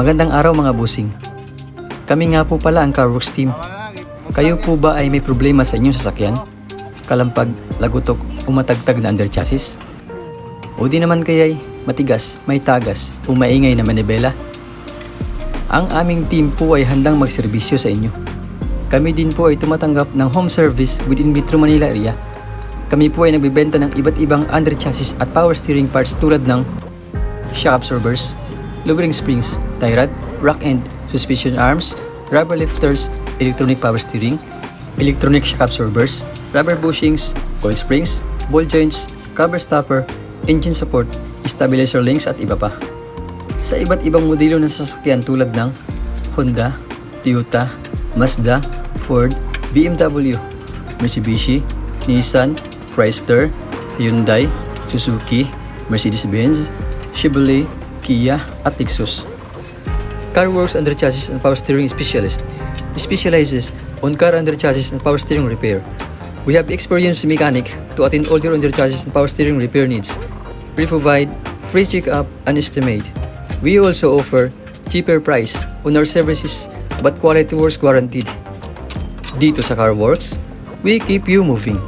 Magandang araw mga busing. Kami nga po pala ang Worx team. Kayo po ba ay may problema sa inyong sasakyan? Kalampag, Lagutok, umatagtag na underchassis? O di naman kaya'y matigas, may tagas, o maingay na Manibela? Ang aming team po ay handang magserbisyo sa inyo. Kami din po ay tumatanggap ng home service within Metro Manila area. Kami po ay nagbibenta ng iba't ibang underchassis at power steering parts tulad ng shock absorbers, lowering springs, tie rod, rock end, suspension arms, rubber lifters, electronic power steering, electronic shock absorbers, rubber bushings, coil springs, ball joints, cover stopper, engine support, stabilizer links at iba pa. Sa iba't ibang modelo ng sasakyan tulad ng Honda, Toyota, Mazda, Ford, BMW, Mitsubishi, Nissan, Chrysler, Hyundai, Suzuki, Mercedes-Benz, Chevrolet, Kia at Lexus. Worx Underchassis and Power Steering Specialist specializes on car underchassis and power steering repair. We have experienced mechanic to attend all your underchassis and power steering repair needs. We provide free check-up and estimate. We also offer cheaper price on our services but quality works guaranteed. Dito sa Worx, we keep you moving.